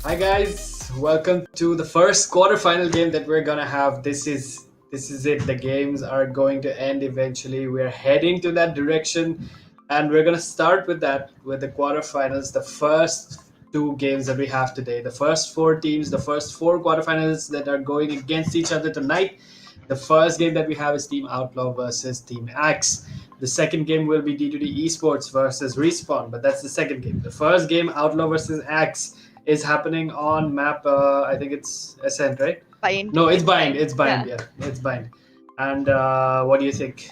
Hi guys, welcome to the first quarterfinal game that we're gonna have. This is it. The games are going to end eventually. We're heading to that direction, and we're gonna start with that with the quarterfinals. The first two games that we have today. The first four teams, the first four quarterfinals that are going against each other tonight. The first game that we have is Team Outlaw versus Team Axe. The second game will be D2D eSports versus Respawn, but that's the second game. The first game, Outlaw versus Axe, is happening on map. I think it's Ascent, right? Bind. No, it's Bind. It's Bind. Yeah. Yeah, it's Bind. And what do you think?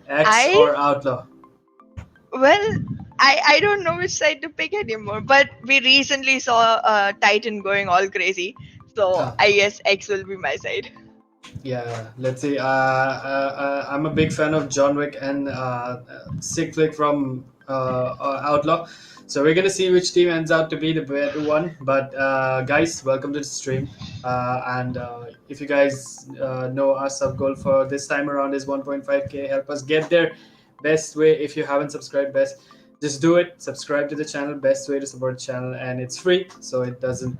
X I or Outlaw? well, I don't know which side to pick anymore. But we recently saw Titan going all crazy, so Ah, I guess X will be my side. yeah, let's see. I'm a big fan of John Wick and Sick Flick from Outlaw. So we're gonna see which team ends out to be the better one. But guys, welcome to the stream. And if you guys know our sub goal for this time around is 1.5k, help us get there. Best way, if you haven't subscribed, best just do it. Subscribe to the channel. Best way to support the channel, and it's free, so it doesn't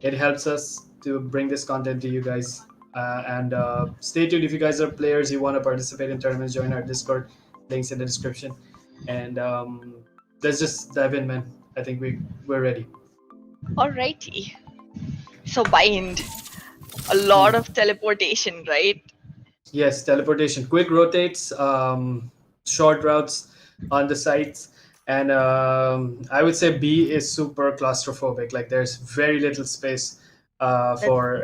it helps us to bring this content to you guys. And stay tuned if you guys are players, you want to participate in tournaments, join our Discord. Links in the description. And let's just dive in, man. I think we're ready. Alrighty. So Bind, a lot of teleportation, right? Yes, teleportation, quick rotates, short routes on the sites, and I would say B is super claustrophobic. Like there's very little space That's for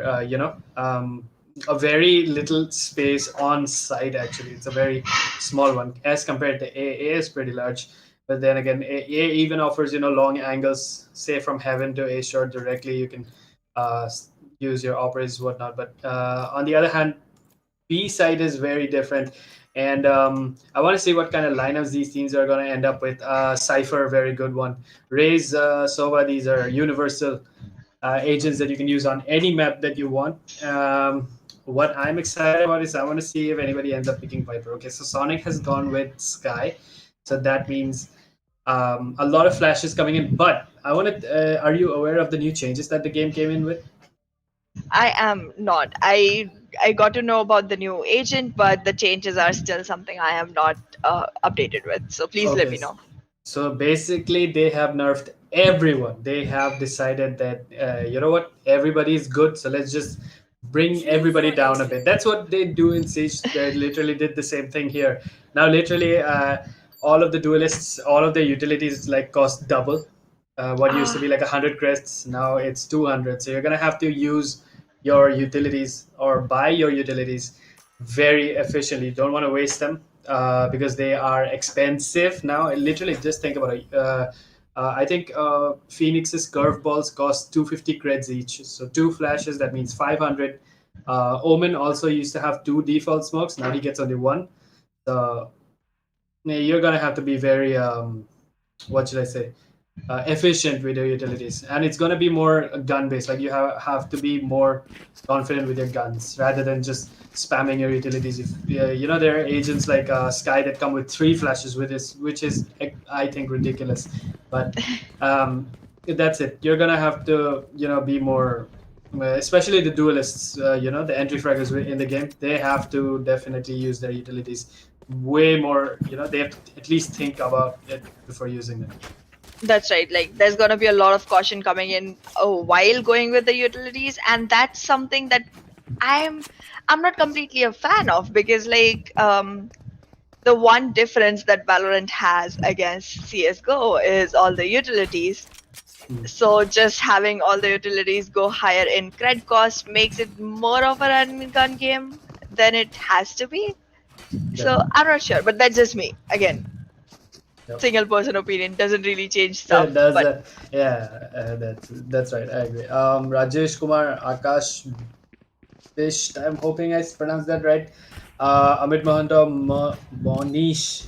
a very little space on site. Actually, it's a very small one as compared to A. A is pretty large, but then again, A even offers long angles, say from heaven to A short directly. You can use your operators whatnot, but on the other hand, B side is very different. And I want to see what kind of lineups these teams are going to end up with. Cypher, very good one. Raze, Sova, these are universal agents that you can use on any map that you want. What I'm excited about is I want to see if anybody ends up picking Viper. Okay, so Sonic has gone with Sky. So that means a lot of flashes coming in. But I want to. Are you aware of the new changes that the game came in with? I am not. I got to know about the new agent, but the changes are still something I am not updated with. So please let Okay. me know. So basically, they have nerfed everyone. They have decided that you know what, everybody is good. So let's just bring everybody down a bit. That's what they do in Siege. They literally did the same thing here. Now, literally, all of the duelists, all of their utilities like cost double. What used to be Ah, like 100 crests, now it's 200. So you're gonna have to use your utilities or buy your utilities very efficiently. You don't want to waste them because they are expensive now. Literally, just think about it. I think Phoenix's curveballs cost 250 creds each. So two flashes, that means 500. Omen also used to have two default smokes. Now he gets only one. So yeah, you're gonna have to be very what should I say? Efficient with your utilities, and it's going to be more gun based. Like you have to be more confident with your guns rather than just spamming your utilities. If there are agents like Sky that come with three flashes with this, which is I think ridiculous. But that's it. You're gonna have to be more especially the duelists, the entry fraggers in the game, they have to definitely use their utilities way more. They have to at least think about it before using them. that's right. Like, there's gonna be a lot of caution coming in while going with the utilities, and that's something that I'm I'm not completely a fan of because the one difference that Valorant has against CS:GO is all the utilities. So just having all the utilities go higher in cred cost makes it more of a run and gun game than it has to be. Yeah. So I'm not sure, but that's just me. Again, Yep. single person opinion doesn't really change Yeah, stuff. it does But that. Yeah, that's right. I agree. Rajesh Kumar Akash Bisht. I'm hoping I pronounced that right. Amit Mohanto Monish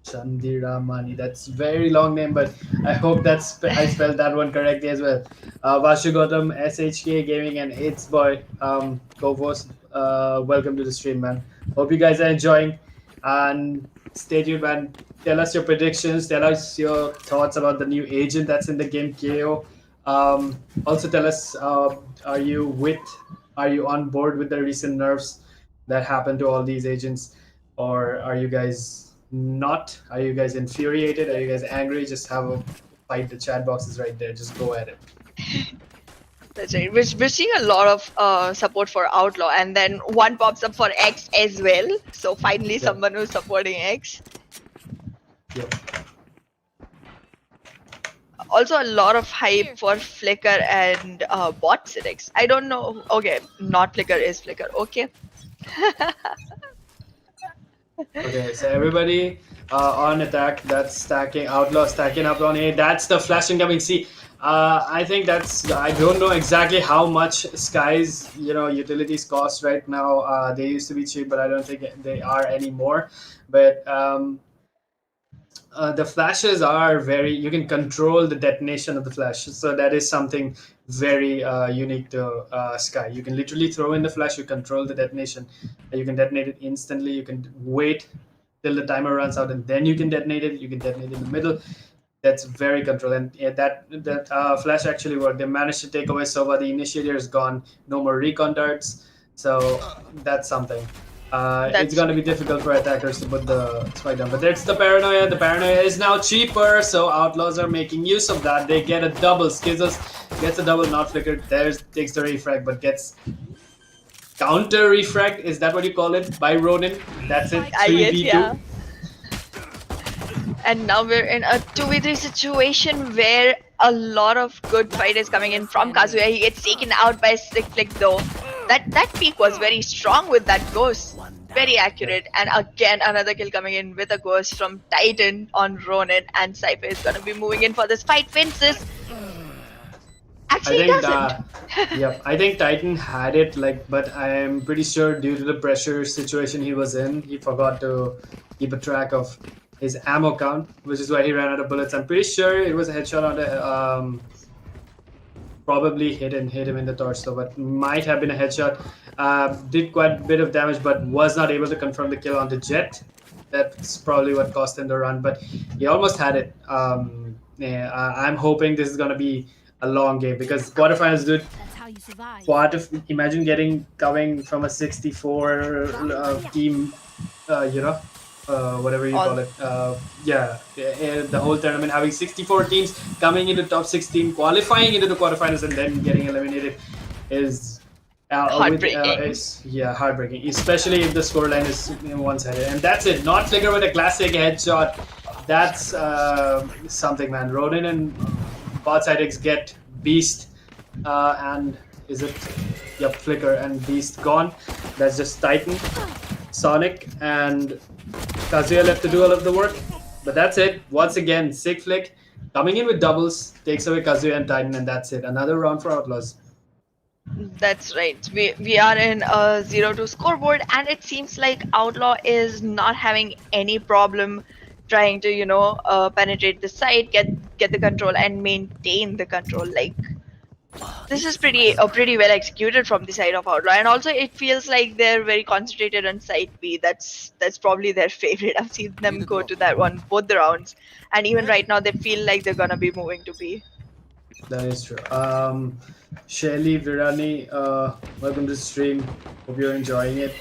Chandiramani. That's very long name, but I hope I spelled that one correctly as well. Vashu Gautam, SHK Gaming, and It's Boy. Co-host. Welcome to the stream, man. Hope you guys are enjoying, and stay tuned, man. tell us your predictions. Tell us your thoughts about the new agent that's in the game, KO. Also, tell us, are you are you on board with the recent nerfs that happened to all these agents, or are you guys not? Are you guys infuriated? Are you guys angry? Just have a fight. The chat box is right there. Just go at it. That's right. We're seeing a lot of support for Outlaw, and then one pops up for X as well. So finally, Yep. someone who's supporting X. Yep. Also, a lot of hype for Flicker and bot X. I don't know. Okay, not Flicker is Flicker. Okay. Okay, so everybody on attack. That's stacking. Outlaw stacking up on A. That's the flash incoming. See, I think that's. I don't know exactly how much Sky's utilities cost right now. They used to be cheap, but I don't think they are anymore. But the flashes are very. You can control the detonation of the flash, so that is something very unique to Sky. You can literally throw in the flash. You control the detonation. You can detonate it instantly. You can wait till the timer runs out, and then you can detonate it. You can detonate in the middle. That's very controlled, and yeah, that flash actually worked. They managed to take away Sova. The initiator is gone. No more recon darts. So that's something. It's That's going to be difficult for attackers to put the spike down. But there's the paranoia. The paranoia is now cheaper, so outlaws are making use of that. They get a double. Skizzles gets a double, not flickered. There's takes the refrag, but gets counter refrag. Is that what you call it? By Ronin. That's it. I guess 3v2. yeah. And now we're in a 2v3 situation where a lot of good fight is coming in from Kazuya. He gets taken out by Slick Flick though. That peak was very strong with that ghost. Very accurate. And again, another kill coming in with a ghost from Titan on Ronin. And Cypher is going to be moving in for this fight. Fences. Actually, he doesn't. Yep, I think Titan had it, but I'm pretty sure due to the pressure situation he was in, he forgot to keep a track of his ammo count, which is why he ran out of bullets. I'm pretty sure it was a headshot on the probably hit him in the torso, but might have been a headshot. Did quite a bit of damage, but was not able to confirm the kill on the Jet. That's probably what cost him the run, but he almost had it. I'm hoping this is gonna be a long game because quarterfinals, dude. Imagine coming from a 64 team, whatever you call it. The whole tournament having 64 teams coming into top 16, qualifying into the quarterfinals, and then getting eliminated is Heartbreaking. Heartbreaking, especially if the scoreline is one-sided. And that's it. Not Flicker with a classic headshot. That's something, man. Ronin and bot side X get Beast, and is it? Yep, Flicker and Beast gone. That's just Titan, Sonic, and Kazuya left to do all of the work. But that's it. Once again, Sick Flick coming in with doubles, takes away Kazuya and Titan, and that's it. Another round for Outlaws. That's right. We are in a 0-2 scoreboard, and it seems like Outlaw is not having any problem trying to penetrate the site, get the control, and maintain the control. Like this is pretty well executed from the side of Outlaw, and also it feels like they're very concentrated on site B. That's probably their favorite. I've seen them go to that one both the rounds, and even right now they feel like they're gonna be moving to B. That is true. Shelly, Virani, welcome to the stream. Hope you're enjoying it.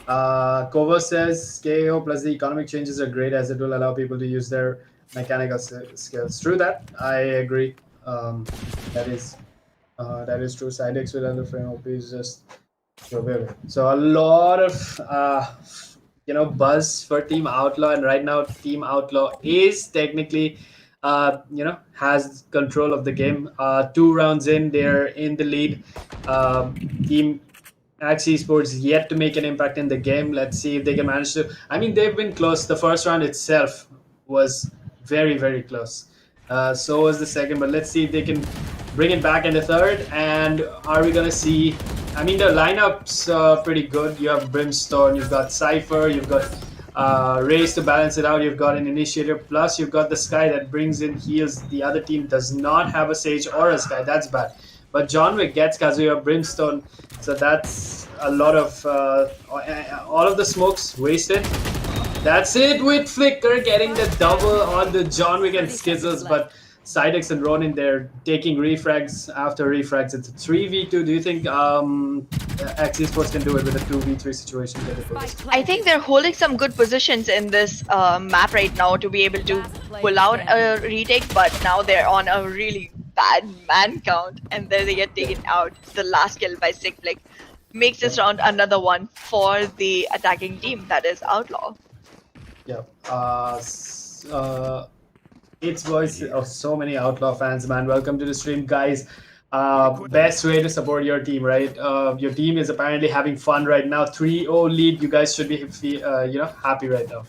Kovo says KO plus the economic changes are great as it will allow people to use their mechanical skills. True that. I agree. That is true. Sidex with under frame OP is just so a lot of buzz for Team Outlaw, and right now Team Outlaw is technically has control of the game. 2 rounds in, they're in the lead. Team eSports yet to make an impact in the game. Let's see if they can manage to. I mean, they've been close. The first round itself was very, very close. So was the second, but let's see if they can bring it back in the third. And are we gonna see? I mean, the lineup's pretty good. You have Brimstone, you've got Cypher, you've got Race to balance it out. You've got an Initiator, plus you've got the Sky that brings in heals. The other team does not have a Sage or a Sky. That's bad. But John Wick gets Kazuya, Brimstone, so that's a lot of all of the smokes wasted. That's it with Flicker getting the double on the John Wick and Skizzles, but Cydex and Ronin they're taking refrags after refrags. It's a 3v2. Do you think X eSports can do it with a 2v3 situation? Get it goes. I think they're holding some good positions in this map right now to be able to pull out a retake, but now they're on a really bad man count, and then they get taken out. The last kill by Sickflick makes this round another one for the attacking team, that is Outlaw. Yeah. It's voice of so many Outlaw fans, man. Welcome to the stream, guys. Best way to support your team, right? Your team is apparently having fun right now. 3-0 lead. You guys should be, happy right now.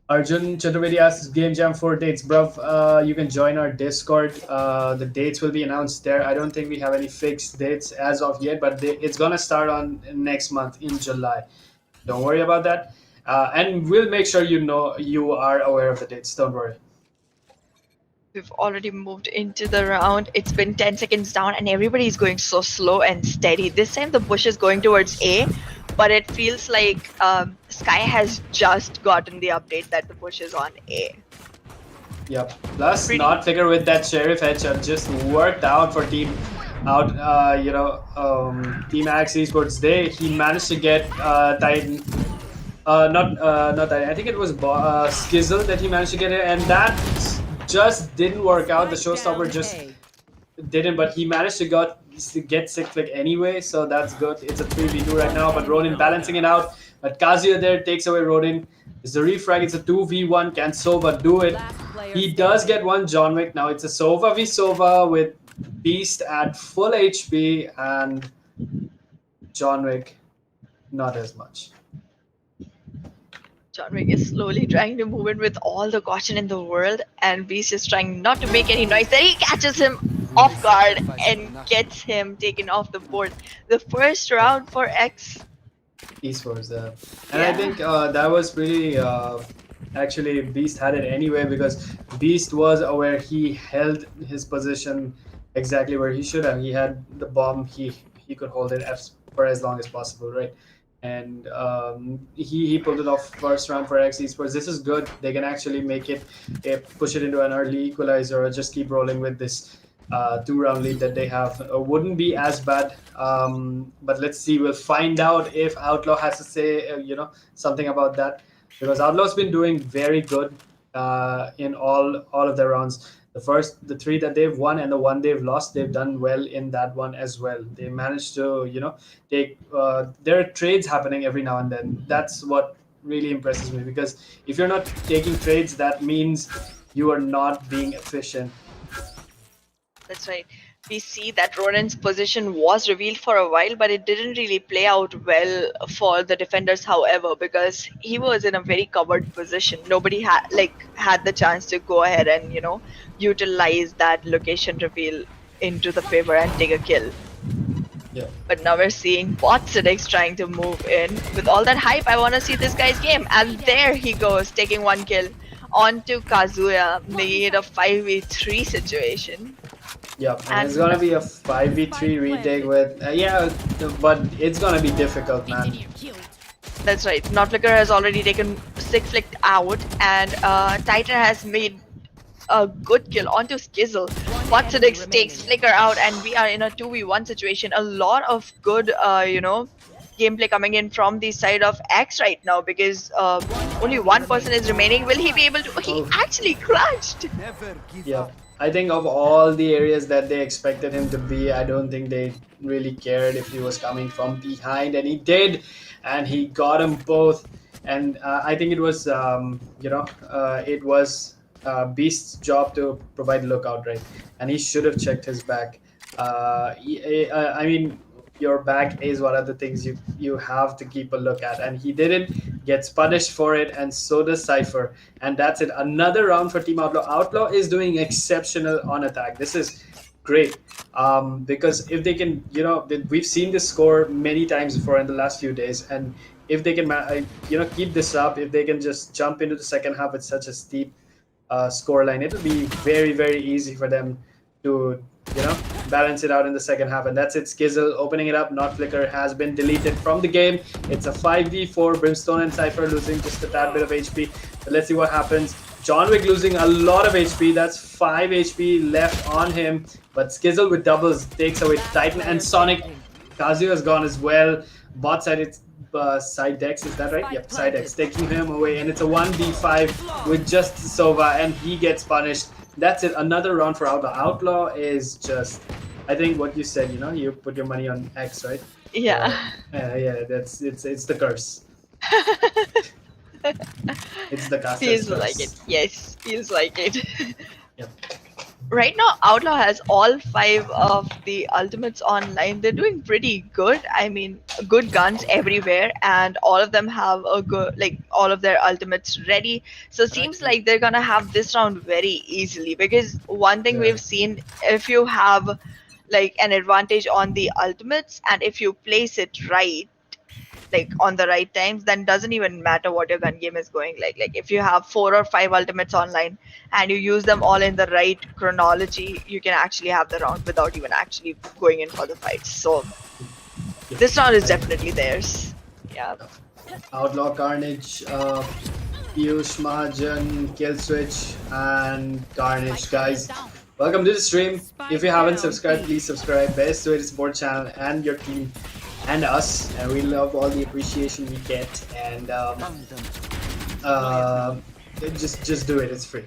Arjun Chaturvedi asks Game Jam 4 dates, bruv. You can join our Discord. The dates will be announced there. I don't think we have any fixed dates as of yet, but it's gonna start on next month in July. Don't worry about that. And we'll make sure you are aware of the dates. Don't worry. We've already moved into the round. It's been 10 seconds down, and everybody's going so slow and steady. This time the bush is going towards A, but it feels like Sky has just gotten the update that the bush is on A. Yep. Plus, not Flicker with that Sheriff headshot just worked out for Team Team Axe Esports. He managed to get Titan. Not Titan. I think it was Skizzle that he managed to get it, and that just didn't work out. The showstopper just didn't, but he managed to get Sick Flick anyway, so that's good. It's a 3v2 right now, but Ronin balancing it out. But Kazuya there takes away Ronin. It's a refrag. It's a 2v1. Can Sova do it? He does get one John Wick. Now it's a Sova v Sova with Beast at full HP and John Wick not as much. John Wick is slowly trying to move in with all the caution in the world, and Beast is trying not to make any noise. Then he catches him off guard and gets him taken off the board. The first round for X eSports there. And I think that was pretty actually Beast had it anyway, because Beast was aware. He held his position exactly where he should have. He had the bomb. He could hold it for as long as possible, right? And he pulled it off first round for X eSports. This is good. They can actually make it, push it into an early equalizer, or just keep rolling with this 2-round lead that they have. Wouldn't be as bad, but let's see. We'll find out if Outlaw has to say something about that, because Outlaw's been doing very good in all of their rounds. The 3 that they've won and the 1 they've lost, they've done well in that one as well. They managed to take there are trades happening every now and then. That's what really impresses me, because if you're not taking trades, that means you are not being efficient. That's right. We see that Ronin's position was revealed for a while, but it didn't really play out well for the defenders, however, because he was in a very covered position. Nobody had the chance to go ahead and utilize that location reveal into the favor and take a kill. Yeah. But now we're seeing Botsidix trying to move in. With all that hype, I want to see this guy's game. And there he goes, taking 1 kill onto Kazuya, making it a 5v3 situation. Yeah, and it's gonna be a 5v3 retake with but it's gonna be difficult, man. That's right. Notflicker has already taken Sick Flick out, and Titan has made a good kill onto Skizzle. Botsidix takes Flicker out, and we are in a 2v1 situation. A lot of good, gameplay coming in from the side of X right now, because only one person is remaining. Will he be able to? He actually clutched. Yeah. I think of all the areas that they expected him to be, I don't think they really cared if he was coming from behind, and he did, and he got them both. And I think it was, it was Beast's job to provide lookout, right? And he should have checked his back. I mean, your back is one of the things you have to keep a look at, and he didn't, gets punished for it, and so does Cypher, and that's it. Another round for Team Outlaw. Outlaw is doing exceptional on attack. This is great, because if they can, we've seen this score many times before in the last few days, and if they can keep this up, if they can just jump into the second half with such a steep score line, it'll be very, very easy for them to balance it out in the second half. And that's it. Skizzle opening it up. Not Flicker has been deleted from the game. It's a 5v4. Brimstone and Cypher losing just a tad bit of HP. But let's see what happens. John Wick losing a lot of HP. That's 5 HP left on him. But Skizzle with doubles takes away Titan and Sonic. Kazuya has gone as well. Bot side, it's side decks, is that right? Yep, side decks, taking him away. And it's a 1v5 with just Sova, and he gets punished. That's it. Another round for Outlaw. Outlaw is just, I think what you said, you put your money on X, right? Yeah. Yeah, it's the curse. It's the caster's Feels curse. like it. Yes, feels like it. Yep. Right now, Outlaw has all 5 of the ultimates online. They're doing pretty good. I mean, good guns everywhere, and all of them have a good, like, all of their ultimates ready. So it seems like they're gonna have this round very easily, because one thing Yeah. we've seen, if you have like an advantage on the ultimates, and if you place it right, like on the right times, then doesn't even matter what your gun game is going like if you have 4 or 5 ultimates online and you use them all in the right chronology, you can actually have the round without even actually going in for the fights. So this round is definitely theirs. Yeah. Outlaw, Carnage, Piyush, Mahajan, Killswitch, and Carnage, guys. Welcome to the stream. If you haven't subscribed, please subscribe. Best way to support channel and your team and us, and we love all the appreciation we get. And just do it. It's free.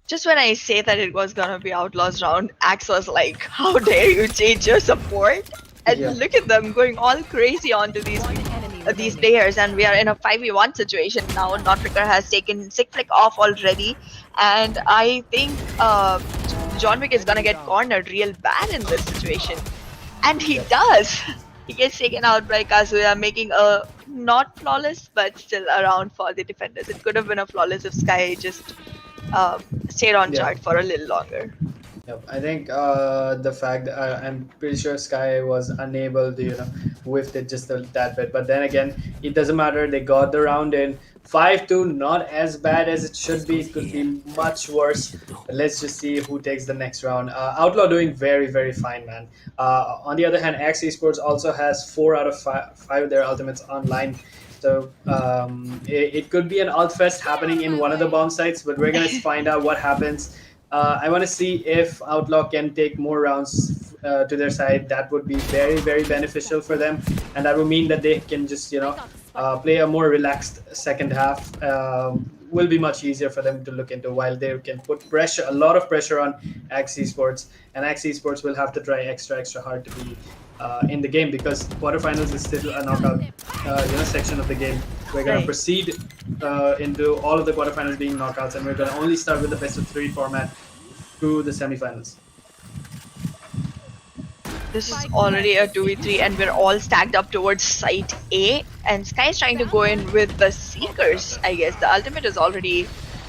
Just when I say that it was gonna be Outlaws round, Axe was like, "How dare you change your support?" And Yeah. look at them going all crazy onto these players, and we are in a 5v1 situation now. Not Flicker has taken Sick Flick off already, and I think John Wick is gonna get cornered real bad in this situation, and he does. He gets taken out by Kazuya, making a not flawless, but still a round for the defenders. It could have been a flawless if Sky just stayed on chart for a little longer. Yep. I think the fact I'm pretty sure Sky was unable to whiff it just a tad bit, but then again, it doesn't matter. They got the round in 5-2, not as bad as it should be. It could be much worse. But let's just see who takes the next round. Outlaw doing very, very fine, man. On the other hand, X eSports also has 4 out of 5 of their ultimates online. So it could be an alt fest happening in one of the bomb sites, but we're gonna find out what happens. I want to see if Outlaw can take more rounds to their side. That would be very, very beneficial for them, and that would mean that they can just play a more relaxed second half. Will be much easier for them to look into, while they can put pressure, a lot of pressure on Axe Esports, and Axe Esports will have to try extra hard to be in the game, because quarterfinals is still a knockout section of the game. We're going to proceed into all of the quarterfinals being knockouts, and we're going to only start with the best of 3 format through the semifinals. This is already a 2v3, and we're all stacked up towards site A, and Sky is trying to go in with the Seekers, I guess. The ultimate is already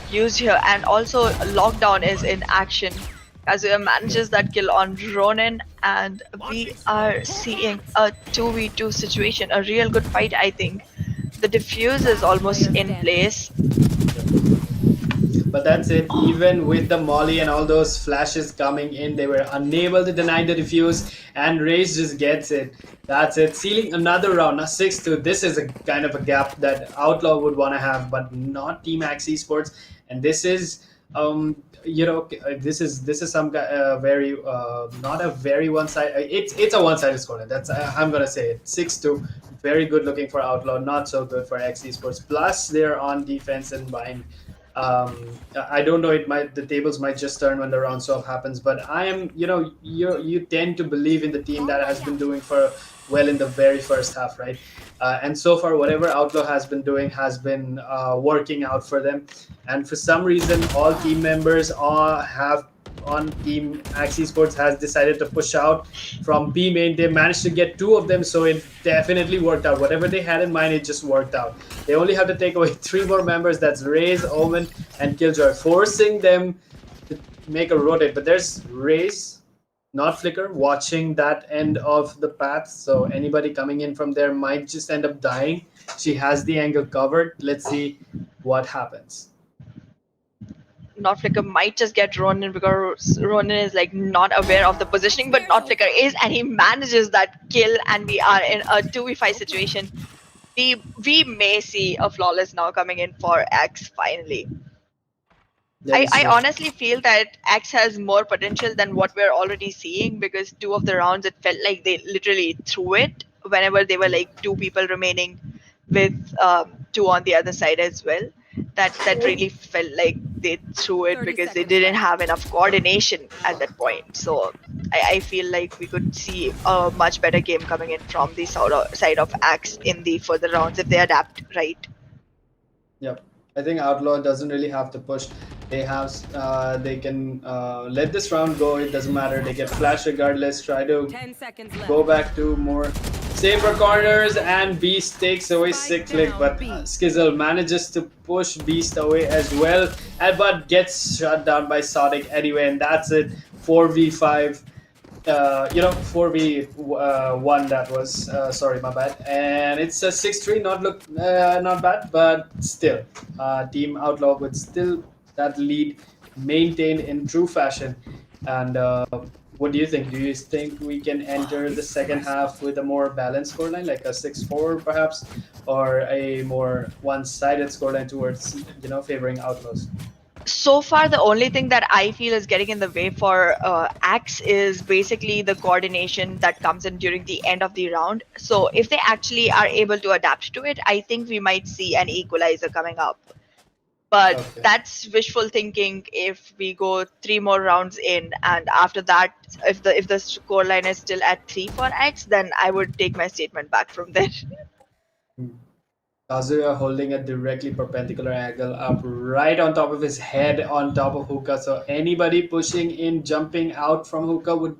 used here, and also Lockdown is in action. Kazuya manages that kill on Ronin, and we are seeing a 2v2 situation, a real good fight, I think. The defuse is almost in place. But that's it. Even with the molly and all those flashes coming in, they were unable to deny the defuse, and Raze just gets it. That's it. Sealing another round. Now 6-2. This is a kind of a gap that Outlaw would want to have, but not Team Axe Esports. And this is this is some very not a very one-sided. It's a one-sided score. That's I'm gonna say it. 6-2. Very good looking for Outlaw. Not so good for Axe Esports. Plus they're on defense and bind. I don't know. The tables might just turn when the round swap happens. But I am, you tend to believe in the team that has been doing for well in the very first half, right? And so far, whatever Outlaw has been doing has been working out for them. And for some reason, all team members have on Team Axe Esports has decided to push out from B main. They managed to get 2 of them, so it definitely worked out. Whatever they had in mind, it just worked out. They only have to take away 3 more members. That's Raze, Omen, and Killjoy, forcing them to make a rotate. But there's Raze, not Flicker, watching that end of the path. So anybody coming in from there might just end up dying. She has the angle covered. Let's see what happens. Not Flicker might just get Ronin because Ronin is like not aware of the positioning, but Not Flicker is, and he manages that kill, and we are in a 2v5 situation. We may see a flawless now coming in for X finally. That is I true. honestly feel that X has more potential than what we're already seeing, because two of the rounds it felt like they literally threw it whenever they were like two people remaining with two on the other side as well. That really felt like they threw it 30 because they seconds didn't left. have enough coordination at that point. So I feel like we could see a much better game coming in from the side of Axe in the further rounds if they adapt right. Yep. I think Outlaw doesn't really have to push. They can let this round go. It doesn't matter. They get flash regardless. Try to 10 seconds left. go back to more safer corners, and Beast takes away Spike sick click, down, but B. Skizzle manages to push Beast away as well, and but gets shut down by Sonic anyway, and that's it. 4v5. 4v1 that was. Sorry, my bad. And it's a 6-3. Not bad, but still, Team Outlaw would still that lead maintained in true fashion. And what do you think? Do you think we can enter the second half with a more balanced scoreline, like a 6-4 perhaps, or a more one-sided scoreline towards favoring Outlaws? So far, the only thing that I feel is getting in the way for Axe is basically the coordination that comes in during the end of the round. So if they actually are able to adapt to it, I think we might see an equalizer coming up. But Okay. that's wishful thinking if we go three more rounds in, and after that, if the scoreline is still at 3 for X, then I would take my statement back from there. Kazuya holding a directly perpendicular angle up right on top of his head on top of Hookah. So anybody pushing in, jumping out from Hookah would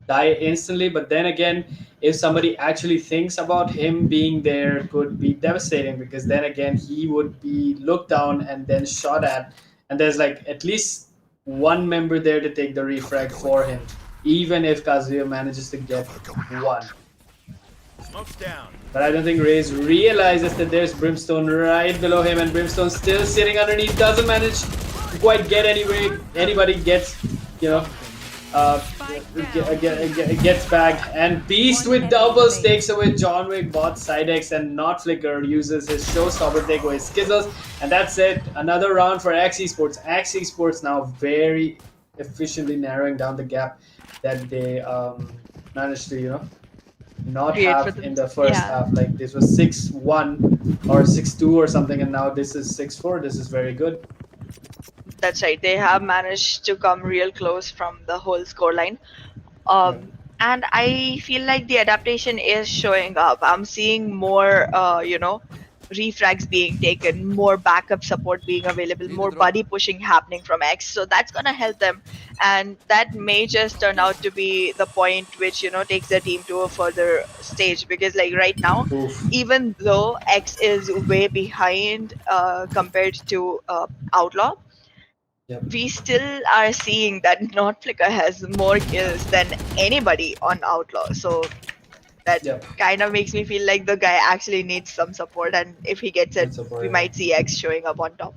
die instantly. But then again, if somebody actually thinks about him being there, could be devastating, because then again he would be looked down and then shot at, and there's like at least one member there to take the refrag for him, even if Kazuya manages to get one. Smoke's down. But I don't think Raze realizes that there's Brimstone right below him, and Brimstone still sitting underneath, doesn't manage to quite get anybody gets, uh, gets back, and Beast with doubles takes away John Wick, bot Sidex, and Not Flicker uses his showstopper to take away Skizzles, and that's it. Another round for Axe eSports. Axe eSports now very efficiently narrowing down the gap that they managed to, not Create for have them. in the first Yeah. half. Like this was 6-1 or 6-2 or something, and now this is 6-4. This is very good. That's right. They have managed to come real close from the whole scoreline. And I feel like the adaptation is showing up. I'm seeing more, refrags being taken, more backup support being available, more buddy pushing happening from X. So that's gonna help them, and that may just turn out to be the point which takes the team to a further stage. Because like right now, Oof. even though X is way behind compared to Outlaw, Yep. we still are seeing that Not Flicker has more kills than anybody on Outlaw. So that Yep. kind of makes me feel like the guy actually needs some support, and if he gets it, Good support, we yeah. might see X showing up on top.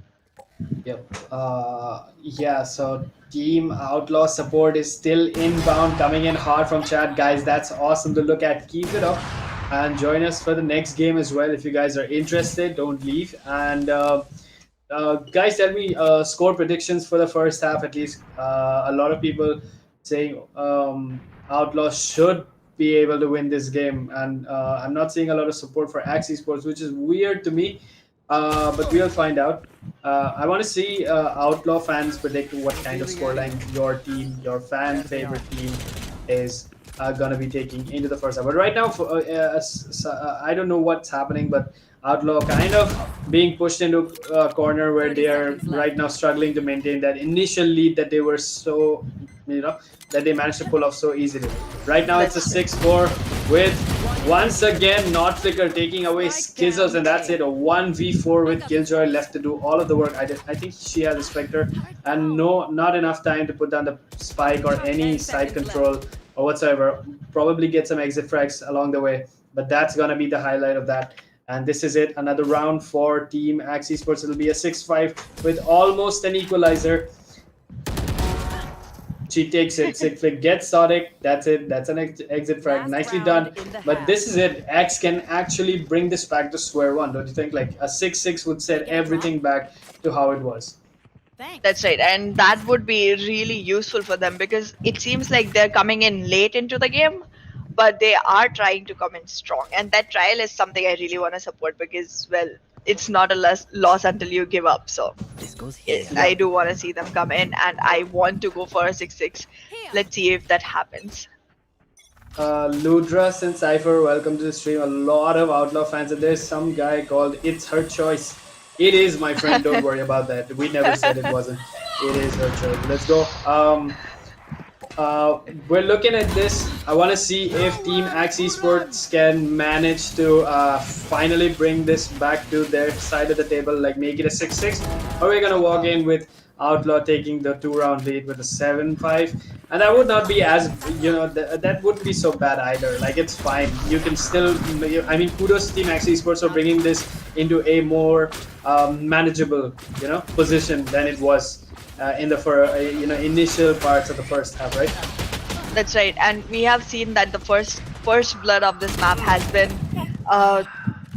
Yep. Yeah, so Team Outlaw support is still inbound, coming in hard from chat. Guys, that's awesome to look at. Keep it up and join us for the next game as well. If you guys are interested, don't leave. And guys, tell me score predictions for the first half at least. A lot of people saying Outlaw should be able to win this game, and I'm not seeing a lot of support for Axe Esports, which is weird to me. But we'll find out. I want to see Outlaw fans predict what kind of scoreline your team, your fan favorite team, is going to be taking into the first half. But right now, I don't know what's happening, but Outlaw kind of being pushed into a corner where 30 they are seconds left. right now struggling to maintain that initial lead that they were so, that they managed to pull off so easily. Right now, it's a 6-4 with once again Not Flicker taking away Skizzles, and that's it. A 1v4 with Killjoy left to do all of the work. I think she has a Spectre, and not enough time to put down the spike or any side control or whatsoever. Probably get some exit frags along the way, but that's gonna be the highlight of that. And this is it. Another round for Team Axe Esports. It'll be a 6-5 with almost an equalizer. She takes it. Sick flick gets Sonic. That's it. That's an exit frag. Last Nicely round done. in the But half. this is it. X can actually bring this back to square one. Don't you think? Like a 6-6 would set everything back to how it was. Thanks. That's right, and that would be really useful for them because it seems like they're coming in late into the game, but they are trying to come in strong. And that trial is something I really want to support because, well, it's not a loss until you give up. So This goes yes, here. I do want to see them come in, and I want to go for a 6-6. Here. Let's see if that happens. Ludras and Cypher, welcome to the stream. A lot of Outlaw fans, and there's some guy called It's Her Choice. It is, my friend. Don't worry about that. We never said it wasn't. It is her choice. Let's go. We're looking at this. I want to see if Team Axe Esports can manage to finally bring this back to their side of the table, like make it a 6-6. Or we're going to walk in with Outlaw taking the 2-round lead with a 7-5. And that would not be as, that wouldn't be so bad either. Like, it's fine. You can still, I mean, kudos to Team Axe Esports for bringing this into a more manageable, position than it was in the initial parts of the first half, right? That's right, and we have seen that the first blood of this map has been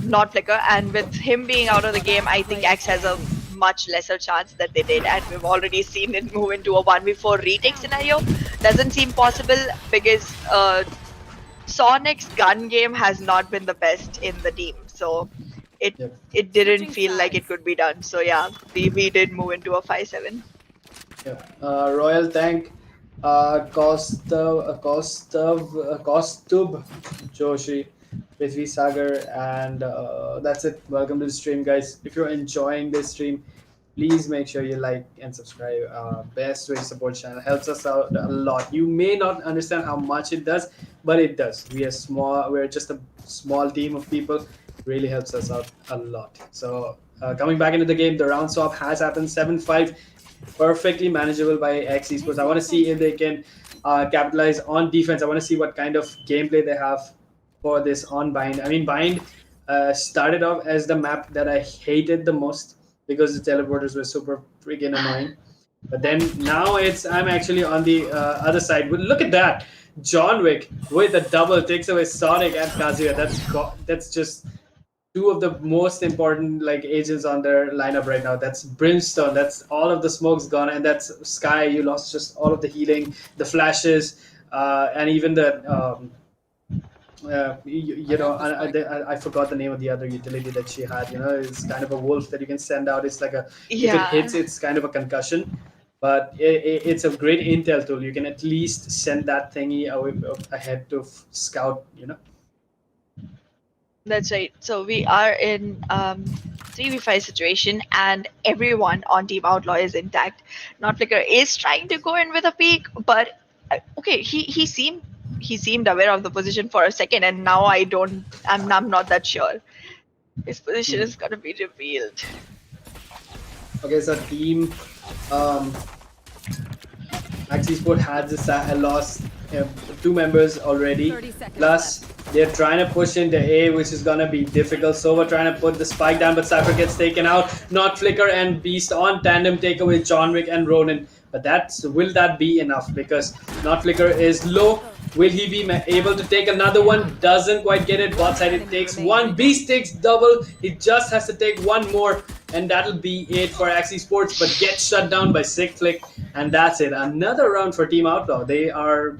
not Flicker, and with him being out of the game, I think X has a much lesser chance that they did, and we've already seen it move into a 1v4 retake scenario. Doesn't seem possible because Sonic's gun game has not been the best in the team, so it didn't Switching feel like it sides. could be done. So yeah, we did move into a 5-7. Yeah. Royal Tank, Kostub, Joshi, Prithvi Sagar, and that's it. Welcome to the stream, guys. If you're enjoying this stream, please make sure you like and subscribe. Best way to support channel, helps us out a lot. You may not understand how much it does, but it does. We are small. We're just a small team of people. Really helps us out a lot. So coming back into the game, the round swap has happened. 7-5, perfectly manageable by X Esports. I want to see if they can capitalize on defense. I want to see what kind of gameplay they have for this on Bind. I mean, Bind started off as the map that I hated the most because the teleporters were super freaking annoying. But then now I'm actually on the other side. But look at that, John Wick with a double takes away Sonic and Kazuya. That's just two of the most important like agents on their lineup right now. That's Brimstone. That's all of the smoke's gone, and that's Sky. You lost just all of the healing, the flashes, and even the. I forgot the name of the other utility that she had. It's kind of a wolf that you can send out. It's like if it hits, it's kind of a concussion. But it's a great intel tool. You can at least send that thingy ahead to scout. That's right. So we are in 3v5 situation, and everyone on Team Outlaw is intact. Not Flicker is trying to go in with a peek, but okay, he seemed aware of the position for a second, and now I'm not that sure. His position is gonna be revealed. Okay, so team Axie Sport has lost two members already. 30 seconds Plus, they're trying to push into A, which is gonna be difficult. So we're trying to put the spike down, but Cypher gets taken out. Not Flicker and Beast on tandem take away John Wick and Ronin. But will that be enough? Because Not Flicker is low. Will he be able to take another one? Doesn't quite get it. Bot side, it takes one. Beast takes double. He just has to take one more. And that'll be it for Axie Sports. But gets shut down by Sick Flick. And that's it. Another round for Team Outlaw. They are,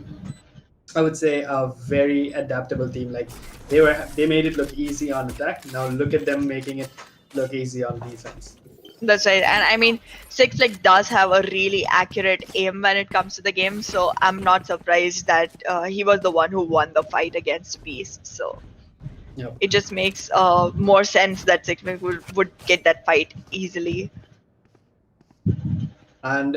I would say, a very adaptable team. Like they made it look easy on attack. Now look at them making it look easy on defense. That's right, and I mean, Six Flick does have a really accurate aim when it comes to the game, so I'm not surprised that he was the one who won the fight against Beast. So Yep. it just makes more sense that Six Flick would get that fight easily. And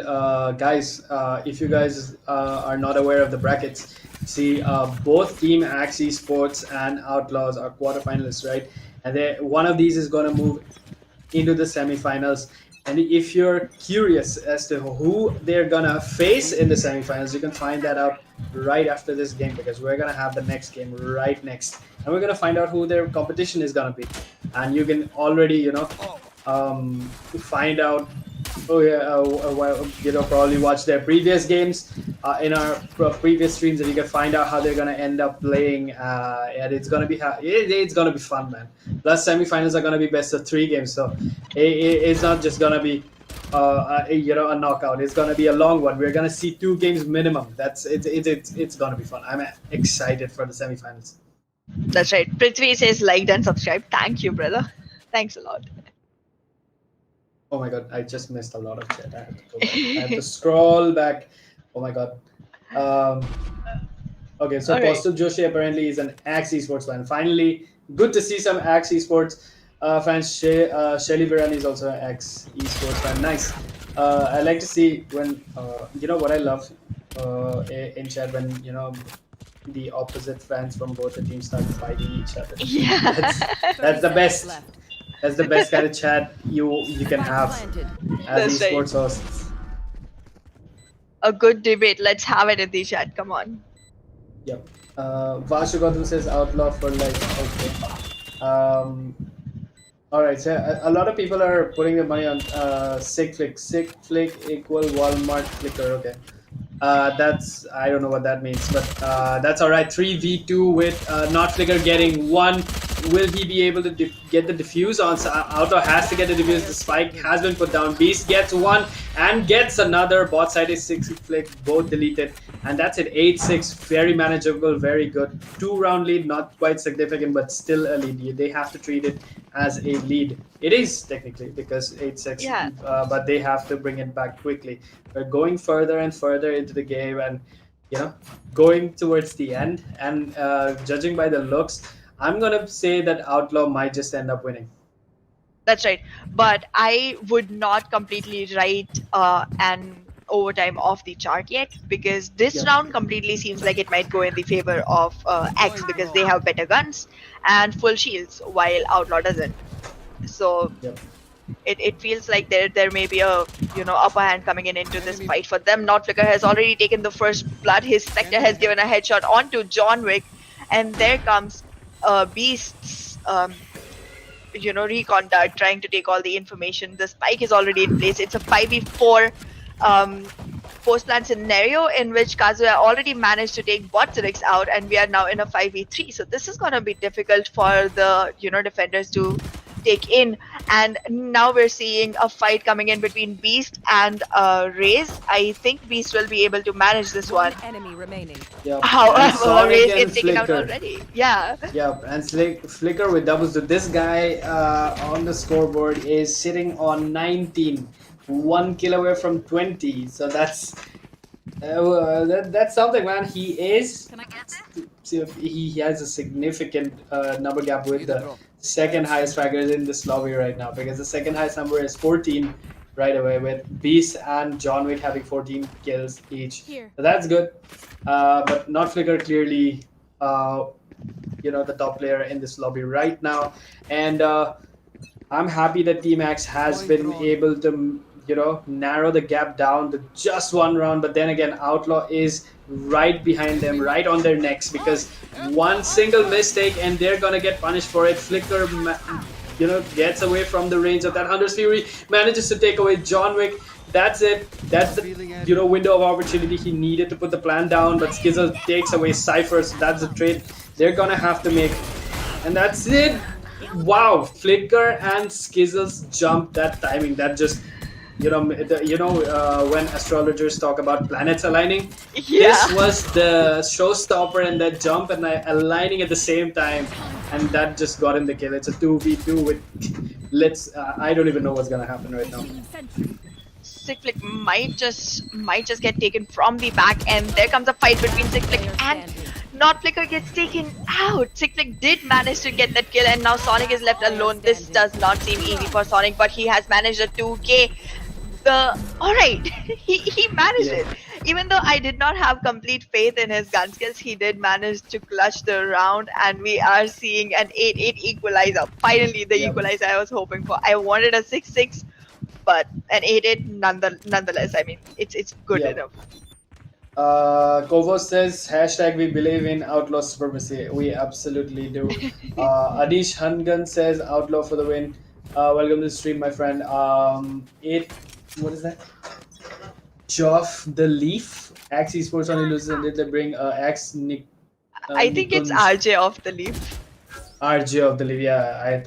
guys, if you guys are not aware of the brackets, see both Team Axie Sports and Outlaws are quarterfinalists, right? And one of these is going to move into the semifinals. And if you're curious as to who they're gonna face in the semifinals, you can find that out right after this game, because we're gonna have the next game right next, and we're gonna find out who their competition is gonna be, and you can already find out. Oh yeah, well, probably watch their previous games in our previous streams, and you can find out how they're gonna end up playing. And it's gonna be it's gonna be fun, man. Plus, semifinals are gonna be best of 3 games, so it's not just gonna be a knockout. It's gonna be a long one. We're gonna see 2 games minimum. It's gonna be fun. I'm excited for the semifinals. That's right. Prithvi says liked and subscribed. Thank you, brother. Thanks a lot. Oh my god, I just missed a lot of chat. I have to go back. I have to scroll back. Oh my god. Okay, so Alright. Postal Joshi apparently is an Axe eSports fan. Finally, good to see some Axe eSports fans. Shelly Viran is also an Axe eSports fan. Nice. I like to see when, what I love in chat, when, the opposite fans from both the teams start fighting each other. Yeah. That's the best. That's the best kind of chat you can have as That's right. esports hosts. A good debate. Let's have it in the chat. Come on. Yep. Vashu Gautam says Outlaw for life. Okay. All right. So a lot of people are putting their money on SigFlick. SigFlick equal Walmart Flicker. Okay. That's, I don't know what that means, but that's all right. 3v2 with not Flicker getting 1. Will he be able to get the defuse on? So Outlaw has to get the defuse. The spike has been put down. Beast gets 1 and gets another. Bot side is 6 flick, both deleted, and that's it. 8-6, very manageable, very good. 2-round lead, not quite significant, but still a lead. They have to treat it as a lead. It is technically, because 8-6, Yeah. But they have to bring it back quickly. We're going further and further into the game, and going towards the end. And judging by the looks, I'm gonna say that Outlaw might just end up winning. That's right. But I would not completely write an overtime off the chart yet, because this Yep. round completely seems like it might go in the favor of X, because they have better guns and full shields, while Outlaw doesn't. So Yep. it feels like there may be a upper hand coming into this fight for them. Not Flicker has already taken the first blood. His Spectre has given a headshot onto John Wick, and there comes Beast's recon dart trying to take all the information. The spike is already in place. It's a 5v4 post plant scenario in which Kazuya already managed to take Botserix out, and we are now in a 5v3. So this is gonna be difficult for the defenders to take in. And now we're seeing a fight coming in between Beast and Raze. I think Beast will be able to manage this one. Enemy remaining. Yep. However, Sonic Raze and gets taken out Flicker. already. Yeah. Yeah, and Flicker with doubles. So this guy on the scoreboard is sitting on 19, 1 kill away from 20. So that's something, man. He is. He has a significant number gap with the second highest fraggers in this lobby right now, because the second highest number is 14 right away, with Beast and John Wick having 14 kills each. So that's good. But not Flicker clearly, the top player in this lobby right now, and I'm happy that Team X has been able to narrow the gap down to just 1 round. But then again, Outlaw is right behind them, right on their necks, because one single mistake and they're gonna get punished for it. Flicker gets away from the range of that Hunter's Fury, manages to take away John Wick. That's it. That's the window of opportunity he needed to put the plan down, but Skizzle takes away Cypher, so that's the trade they're gonna have to make. And that's it. Wow, Flicker and Skizzle's jump, that timing, that just when astrologers talk about planets aligning, Yeah. this was the showstopper, and that jump and aligning at the same time, and that just got him the kill. It's a 2v2 with I don't even know what's gonna happen right now. SigFlick might just get taken from the back, and there comes a fight between SigFlick and Not Flicker gets taken out. SigFlick did manage to get that kill, and now Sonic is left alone. This does not seem easy for Sonic, but he has managed a 2k. Alright, he managed it. Even though I did not have complete faith in his gun skills, he did manage to clutch the round, and we are seeing an 8-8 equalizer. Finally, the equalizer I was hoping for. I wanted a 6-6 but an 8-8 nonetheless. I mean, it's good Yep. enough. Kovo says hashtag we believe in outlaw supremacy. We absolutely do. Adish Hangan says outlaw for the win. Welcome to the stream, my friend. It what is that? Joff the Leaf. Axe Esports only loses and did they bring Axe I think it's Nikunj RJ off the leaf. RJ of the Leaf. Yeah,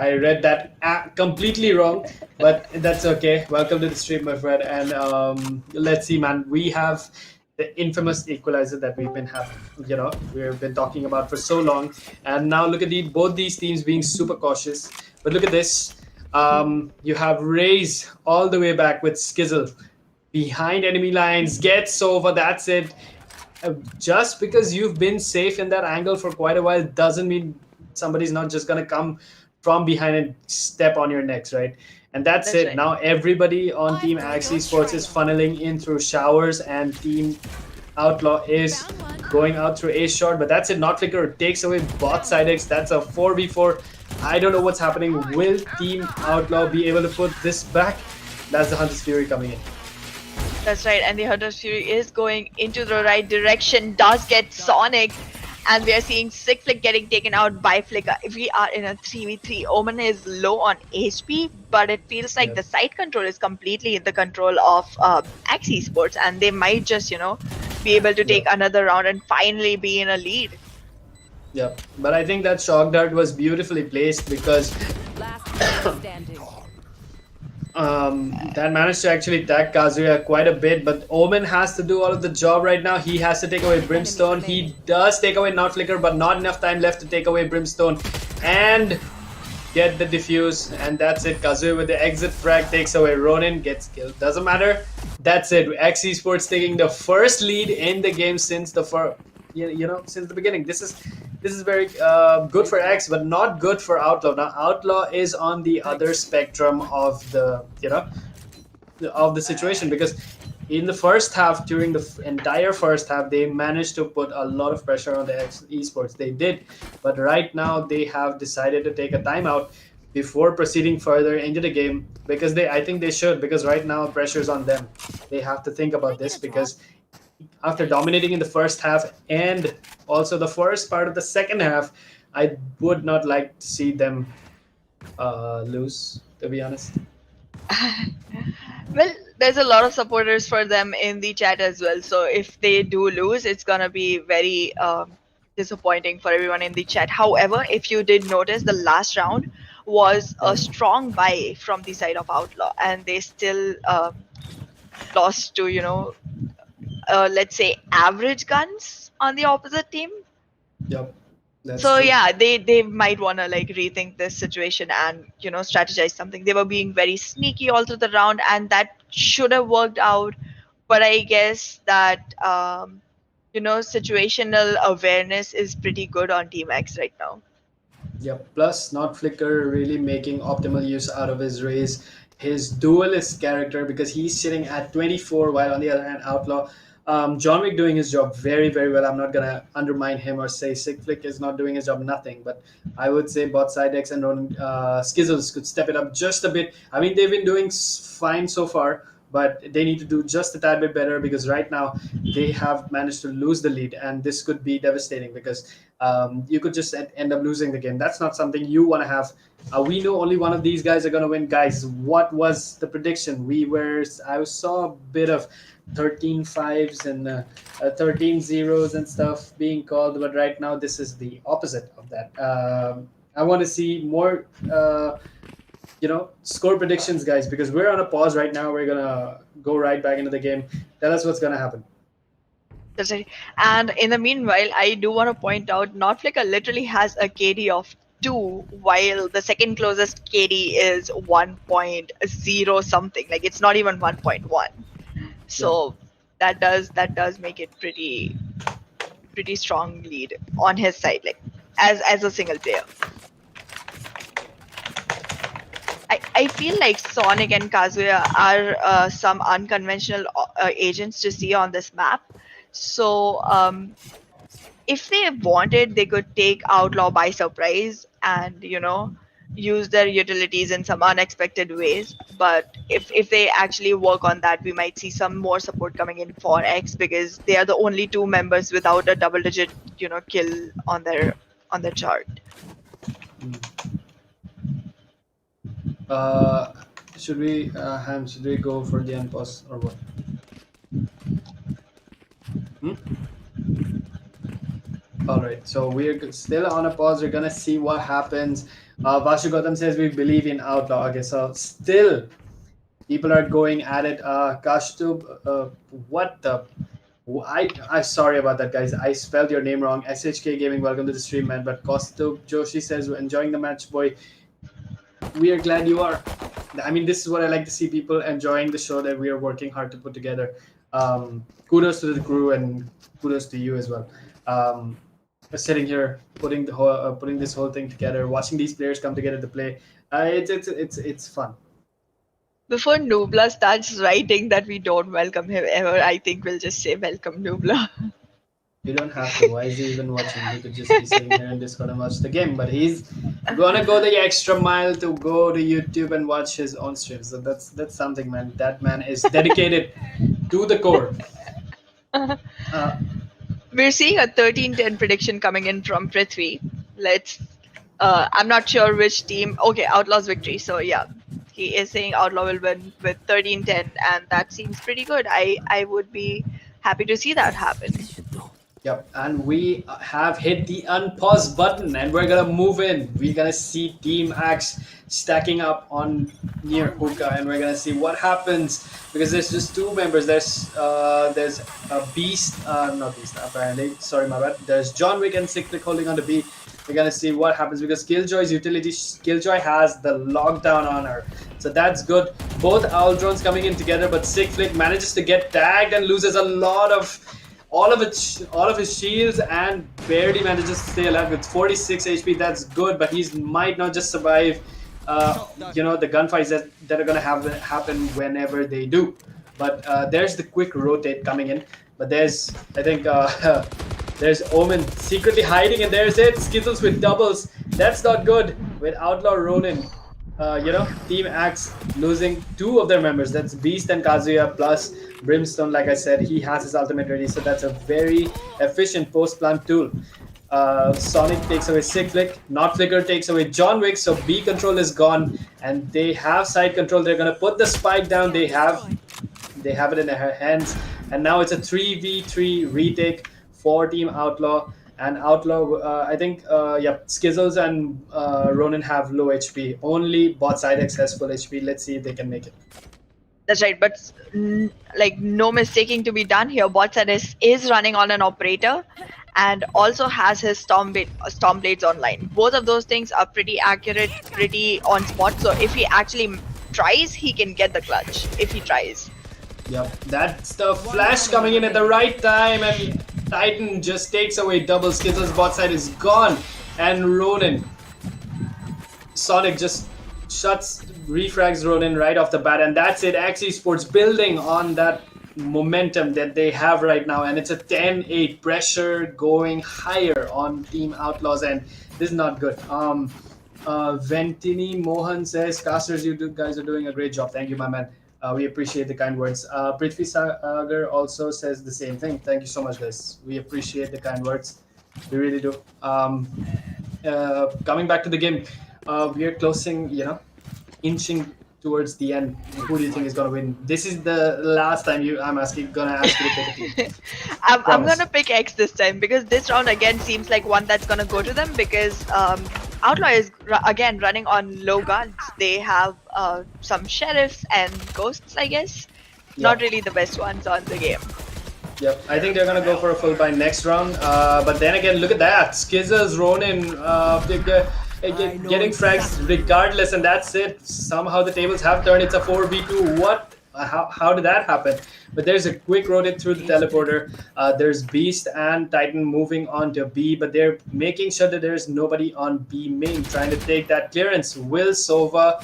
I read that completely wrong, but that's okay. Welcome to the stream, my friend. And let's see, man. We have the infamous equalizer that we've been having. We've been talking about for so long, and now look at both these teams being super cautious. But look at this. You have Raze all the way back with Skizzle behind enemy lines, gets over. That's it. Just because you've been safe in that angle for quite a while doesn't mean somebody's not just going to come from behind and step on your necks, right? And that's That's it. right. Now everybody on Team Axie Sports is funneling in through showers, and Team Outlaw is going out through a shot, but that's it. Not Flicker takes away bot side X. That's a 4v4. I don't know what's happening. Will Team Outlaw be able to put this back? That's the Hunter's Fury coming in. That's right, and the Hunter's Fury is going into the right direction, does get Sonic, and we are seeing Sick Flick getting taken out by Flicker. We are in a 3v3. Omen is low on HP, but it feels like Yeah. the side control is completely in the control of Axe Esports, and they might just, be able to take Yeah. another round and finally be in a lead. Yep. But I think that shock dart was beautifully placed because Last player standing. that managed to actually tag Kazuya quite a bit. But Omen has to do all of the job right now. He has to take away Brimstone. He does take away Not Flicker, but not enough time left to take away Brimstone and get the defuse. And that's it. Kazuya with the exit frag takes away Ronin, gets killed. Doesn't matter. That's it. X Esports taking the first lead in the game since since the beginning. This is very good for X, but not good for Outlaw. Now Outlaw is on the other spectrum of the situation, because in the first half, during the entire first half, they managed to put a lot of pressure on the X Esports. They did, but right now they have decided to take a timeout before proceeding further into the game, because I think they should, because right now pressure's on them. They have to think about this, because after dominating in the first half and also the first part of the second half, I would not like to see them lose, to be honest. Well, there's a lot of supporters for them in the chat as well. So if they do lose, it's gonna be very disappointing for everyone in the chat. However, if you did notice, the last round was a strong buy from the side of Outlaw, and they still lost to let's say average guns on the opposite team. Yep. That's So true. yeah, they might want to like rethink this situation and strategize something. They were being very sneaky all through the round, and that should have worked out. But I guess that situational awareness is pretty good on Team X right now. Yep. Plus, Not Flicker really making optimal use out of his raise, his duelist character, because he's sitting at 24, while on the other hand, Outlaw, John Wick doing his job very, very well. I'm not gonna undermine him or say Sick Flick is not doing his job. Nothing, but I would say both Sidex and Skizzles could step it up just a bit. I mean, they've been doing fine so far, but they need to do just a tad bit better, because right now they have managed to lose the lead, and this could be devastating, because you could just end up losing the game. That's not something you want to have. We know only one of these guys are going to win. Guys, what was the prediction? I saw a bit of 13 fives and 13 zeros and stuff being called, but right now this is the opposite of that. I want to see more score predictions, guys, because we're on a pause right now. We're gonna go right back into the game. Tell us what's gonna happen. That's right. And in the meanwhile, I do want to point out, Notflicker literally has a KD of 2, while the second closest KD is 1.0 something. Like it's not even 1.1. So that does make it pretty strong lead on his side, like as a single player. I feel like Sonic and Kazuya are some unconventional agents to see on this map. So if they wanted, they could take Outlaw by surprise and use their utilities in some unexpected ways. But if they actually work on that, we might see some more support coming in for X, because they are the only two members without a double digit, kill on their chart. Uh, should we go for the unpause or what? All right, so we're still on a pause. We're gonna see what happens. Vasu Gautam says we believe in Outlaw. Okay, so still people are going at it. Kashtub, what the? I'm sorry about that, guys. I spelled your name wrong. SHK Gaming, welcome to the stream, man. But Kostub Joshi says we're enjoying the match, boy. We are glad you are. I mean, this is what I like to see, people enjoying the show that we are working hard to put together. Kudos to the crew and kudos to you as well. Sitting here, putting this whole thing together, watching these players come together to play. It's fun. Before Nubla starts writing that we don't welcome him ever, I think we'll just say welcome Nubla. You don't have to. Why is he even watching? He could just be sitting here and Discord and watch the game. But he's gonna go the extra mile to go to YouTube and watch his own streams. So that's something, man. That man is dedicated to the core. We're seeing a 13-10 prediction coming in from Prithvi. I'm not sure which team. Okay, Outlaw's victory. So yeah, he is saying Outlaw will win with 13-10, and that seems pretty good. I would be happy to see that happen. Yep, and we have hit the unpause button, and we're gonna move in. We're gonna see Team Axe stacking up on near Hookah, and we're gonna see what happens, because there's just two members. There's a Beast, not Beast apparently. Sorry, my bad. There's John Wick and Sick Click holding on to B. We're gonna see what happens, because Killjoy's utility, Killjoy has the lockdown on her, so that's good. Both owl drones coming in together, but Sick Flick manages to get tagged and loses a lot of. All of his shields, and barely manages to stay alive with 46 HP. That's good, but he might not just survive. The gunfights that are gonna happen whenever they do. But there's the quick rotate coming in. But there's there's Omen secretly hiding, and there's it. Skittles with doubles. That's not good. With Outlaw Ronin, Team Axe losing two of their members. That's Beast and Kazuya plus Brimstone. Like I said, he has his ultimate ready, so that's a very efficient post-plant tool. Sonic takes away Sick Flick. Not Flicker takes away John Wick, so B control is gone, and they have side control. They're gonna put the spike down. They have it in their hands, and now it's a 3v3 retake for Team Outlaw. And Outlaw, I think, Skizzles and Ronin have low HP. Only bot side X has full HP. Let's see if they can make it. That's right, but no mistaking to be done here. Botset is running on an operator, and also has his storm blades online. Both of those things are pretty accurate, pretty on spot. So if he actually tries, he can get the clutch. If he tries. Yep, that's the flash coming in at the right time, and Titan just takes away double. Skizzles bot side is gone, and Ronin. Sonic just refrags Ronin right off the bat, and that's it. Axe eSports building on that momentum that they have right now, and it's a 10-8 pressure going higher on Team Outlaws, and this is not good. Ventini Mohan says, Casters, guys are doing a great job. Thank you, my man. We appreciate the kind words. Prithvi Sagar also says the same thing. Thank you so much, guys. We appreciate the kind words. We really do. Coming back to the game, we are closing, inching towards the end. Who do you think is going to win? This is the last time I'm gonna ask you to pick a team. I'm gonna pick X this time, because this round again seems like one that's gonna go to them, because Outlaw is again running on low guards. They have some sheriffs and ghosts, I guess. Yep. Not really the best ones on the game. Yep, I think they're gonna go for a full buy next round. But then again, look at that. Skizzles, Ronin, getting frags regardless, and that's it. Somehow the tables have turned. It's a 4v2. What? How did that happen? But there's a quick rotate through the teleporter. There's Beast and Titan moving on to B, but they're making sure that there's nobody on B main, trying to take that clearance. Will Sova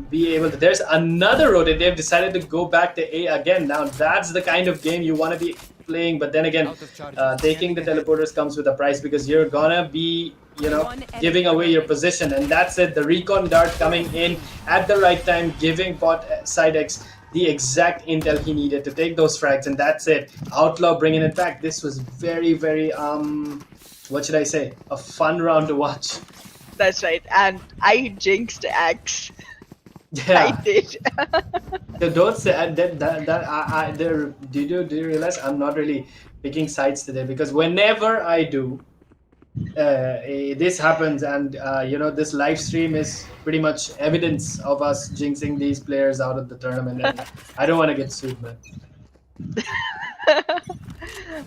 be able to? There's another rotate. They've decided to go back to A again. Now that's the kind of game you want to be playing. But then again, taking the teleporters comes with a price because you're gonna be, giving away your position, and that's it. The recon dart coming in at the right time, giving bot side X the exact intel he needed to take those frags, and that's it. Outlaw bringing it back. This was very, very what should I say? A fun round to watch. That's right. And I jinxed Axe. Yeah. I did. So don't say do you realize I'm not really picking sides today, because whenever I do, this happens, and this live stream is pretty much evidence of us jinxing these players out of the tournament, and I don't want to get sued, man.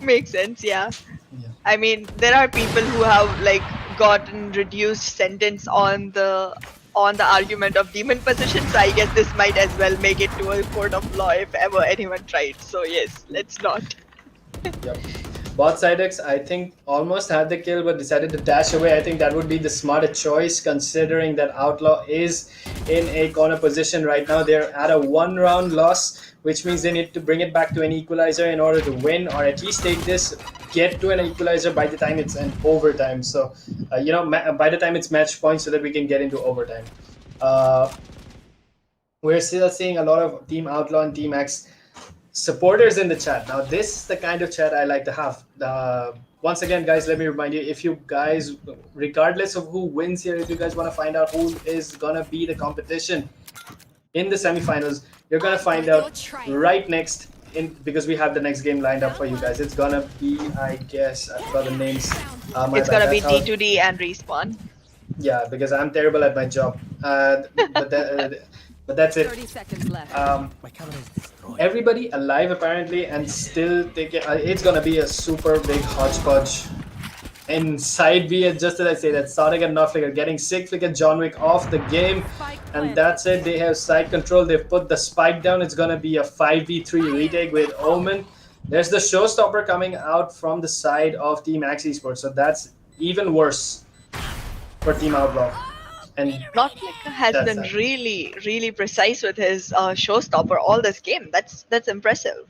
Makes sense, yeah. Yeah. I mean, there are people who have like gotten reduced sentence on the argument of demon position, so I guess this might as well make it to a court of law if ever anyone tried. So yes, let's not. Yep. Bot side X, I think, almost had the kill but decided to dash away. I think that would be the smarter choice, considering that Outlaw is in a corner position right now. They're at a 1-round loss, which means they need to bring it back to an equalizer in order to win, or at least take this, get to an equalizer by the time it's an overtime. So, by the time it's match points, so that we can get into overtime. We're still seeing a lot of Team Outlaw and Team X supporters in the chat. Now, this is the kind of chat I like to have. Once again, guys, let me remind you, if you guys, regardless of who wins here, if you guys want to find out who is going to be the competition in the semifinals, you're going to find out right next, because we have the next game lined up for you guys. It's going to be, I guess, I forgot the names. It's going to be D2D and Respawn. Yeah, because I'm terrible at my job. But that's it. 30 seconds left. My camera is destroyed. Everybody alive apparently, and still taking. It's gonna be a super big hodgepodge. Inside B, just as I say that, Sonic and North are getting sick. Flicker John Wick off the game, and that's it. They have side control. They've put the spike down. It's gonna be a 5v3 retake with Omen. There's the showstopper coming out from the side of Team Axe eSports, so that's even worse for Team Outlaw. And Notflicker has been really, really precise with his showstopper all this game. That's impressive.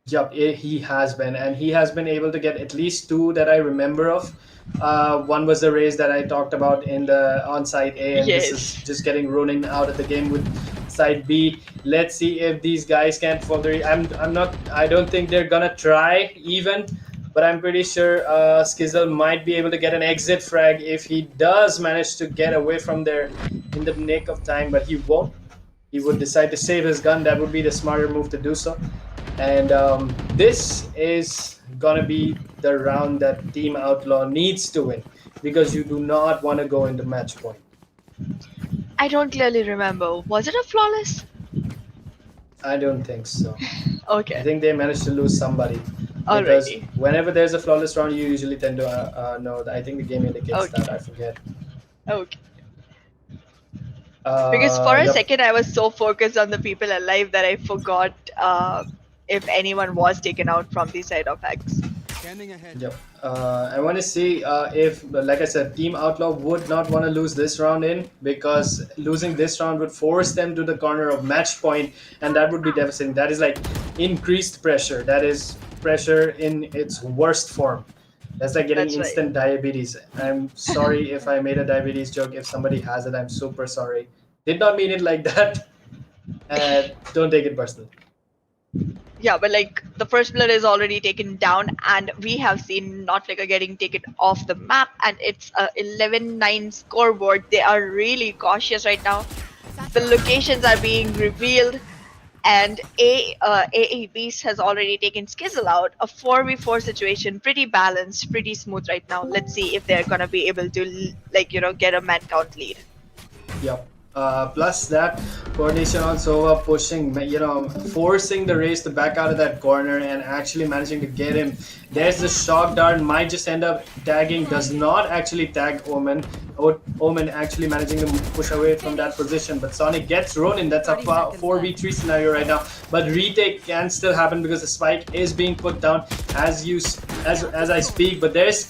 Yup, he has been, and he has been able to get at least 2 that I remember of. One was the race that I talked about in the on-side A, and yes. This is just getting Ronin out of the game with side B. Let's see if these guys can further. I don't think they're gonna try even, but I'm pretty sure Skizzle might be able to get an exit frag if he does manage to get away from there in the nick of time, but he won't. He would decide to save his gun. That would be the smarter move to do so. And this is gonna be the round that Team Outlaw needs to win, because you do not want to go into match point. I don't clearly remember. Was it a flawless? I don't think so. Okay. I think they managed to lose somebody. Because Alrighty. whenever there's a flawless round, you usually tend to know. I think the game indicates Okay. that. I forget. Okay. Because for a Yep. second I was so focused on the people alive that I forgot if anyone was taken out from the side of X. Scanning ahead. Yep. I want to see if, like I said, Team Outlaw would not want to lose this round in, because losing this round would force them to the corner of match point, and that would be devastating. That is like increased pressure. That is pressure in its worst form. That's like getting That's right. instant diabetes. I'm sorry if I made a diabetes joke. If somebody has it, I'm super sorry. Did not mean it like that. Don't take it personally. Yeah, but like the first blood is already taken down, and we have seen Notflicker getting taken off the map, and it's a 11-9 scoreboard. They are really cautious right now. The locations are being revealed, and AA Beast has already taken Skizzle out. A 4v4 situation, pretty balanced, pretty smooth right now. Let's see if they're gonna be able to get a man count lead. Yep. Plus that coordination on Sova pushing, forcing the race to back out of that corner and actually managing to get him. There's the shock dart, might just end up tagging, does not actually tag Omen. Omen actually managing to push away from that position, but Sonic gets Ronin. That's a 4v3 scenario right now. But retake can still happen because the spike is being put down as I speak. But there's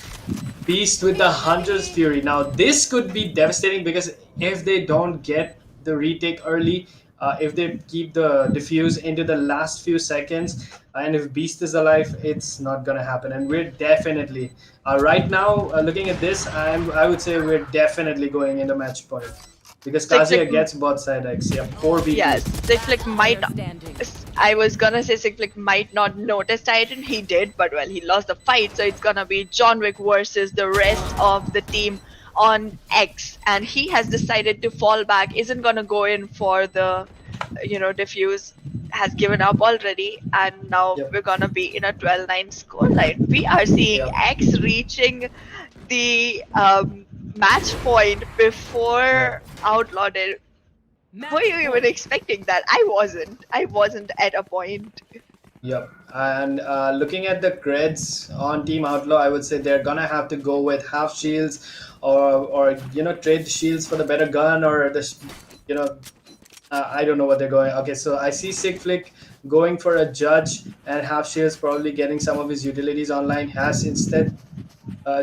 Beast with the Hunter's Fury. Now this could be devastating, because if they don't get the retake early, if they keep the diffuse into the last few seconds, and if Beast is alive, it's not gonna happen. And we're definitely right now looking at this, I would say we're definitely going into match point because Cyclic, Kazuya gets bot side X. Yeah, 4v2. yes, Cyclic might. Player standing. I was gonna say Cyclic might not notice Titan. He did, but well, he lost the fight, so it's gonna be John Wick versus the rest of the team on X, and he has decided to fall back. Isn't gonna go in for the, diffuse. Has given up already, and now Yep. we're gonna be in a 12-9 scoreline. We are seeing Yep. X reaching the match point before Outlaw did. Match Were you even point. expecting that? I wasn't. I wasn't at a point. Yep. And looking at the creds on Team Outlaw, I would say they're gonna have to go with half shields, or trade the shields for the better gun, or the you know I don't know what they're going. Okay, so I see Sick Flick going for a judge, and half shields probably getting some of his utilities online. Has instead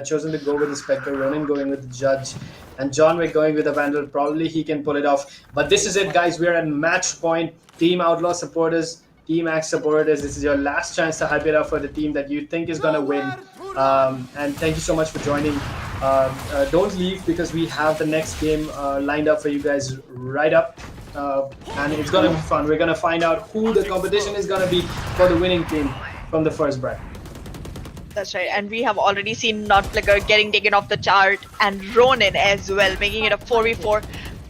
chosen to go with the Spectre, Ronin going with the Judge, and John Wick going with the Vandal. Probably he can pull it off. But this is it, guys. We're at match point. Team Outlaw supporters, Team Axe supporters, this is your last chance to hype it up for the team that you think is going to win. And thank you so much for joining. Don't leave because we have the next game lined up for you guys right up. And it's going to be fun. We're going to find out who the competition is going to be for the winning team from the first bracket. That's right, and we have already seen Not Flicker getting taken off the chart, and Ronin as well, making it a 4v4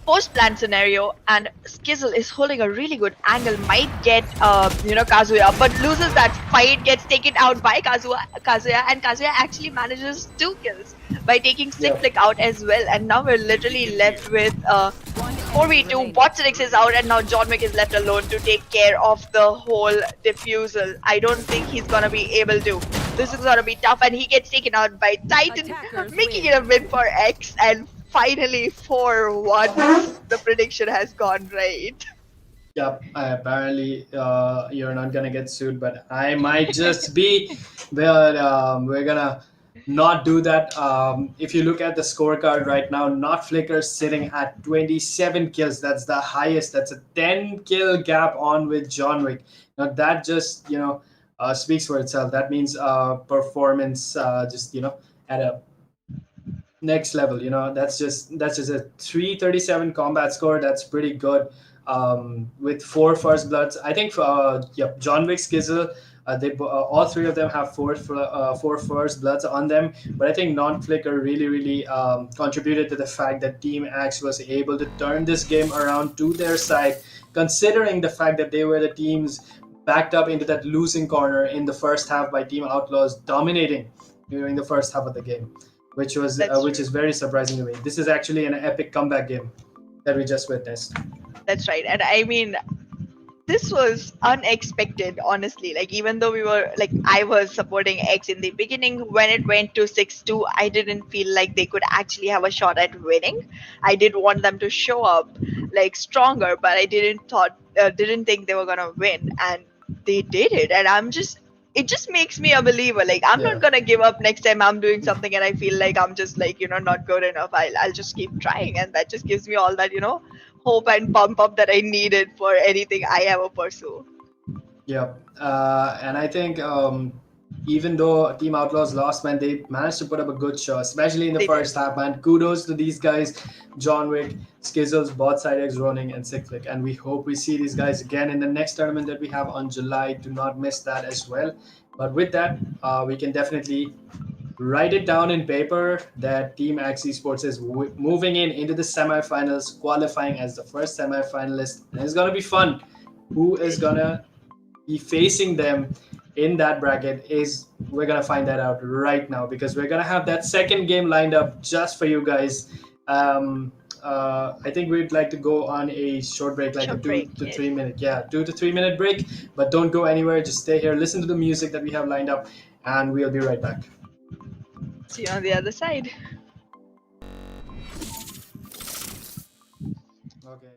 post-plan scenario. And Skizzle is holding a really good angle, might get Kazuya, but loses that fight, gets taken out by Kazuya, and Kazuya actually manages 2 kills by taking Sick Flick out as well. And now we're literally left with 4v2. Botsinix is out, and now John Wick is left alone to take care of the whole defusal. I don't think he's gonna be able to. This is gonna be tough, and he gets taken out by Titan, Attackers making win. it a win for X. And finally, for once, the prediction has gone right. Yep, apparently you're not gonna get sued, but I might just be. But we're gonna not do that. If you look at the scorecard right now, Not Flicker sitting at 27 kills. That's the highest. That's a 10 kill gap on with John Wick. Now that just speaks for itself. That means performance just at a next level. That's just a 337 combat score. That's pretty good. With 4 first bloods, I think. John Wick, Skizzle, they all 3 of them have 4 first bloods on them. But I think Non-Flicker really contributed to the fact that Team Axe was able to turn this game around to their side, considering the fact that they were the teams backed up into that losing corner in the first half by Team Outlaws dominating during the first half of the game, which is very surprising to me. This is actually an epic comeback game that we just witnessed. That's right, and I mean, this was unexpected, honestly. Like, even though I was supporting X in the beginning, when it went to 6-2, I didn't feel like they could actually have a shot at winning. I did want them to show up stronger, but I didn't think they were gonna win, and they did it. And it just makes me a believer. I'm not gonna give up next time I'm doing something and I feel like I'm just not good enough. I'll just keep trying, and that just gives me all that hope and pump up that I needed for anything I ever pursue. Yeah, and I think even though Team Outlaws lost, man, they managed to put up a good show, especially in the first half, man. Kudos to these guys, John Wick, Skizzles, Bot Side X, Ronin, and Sick Flick. And we hope we see these guys again in the next tournament that we have on July. Do not miss that as well. But with that, we can definitely write it down in paper that Team Axe eSports is moving into the semifinals, qualifying as the first semifinalist. And it's going to be fun. Who is going to be facing them in that bracket we're going to find that out right now, because we're going to have that second game lined up just for you guys. I think we'd like to go on a short break, like a 2 to 3 minute, 2 to 3 minute break. But don't go anywhere. Just stay here, listen to the music that we have lined up, and we'll be right back. See you on the other side. Okay.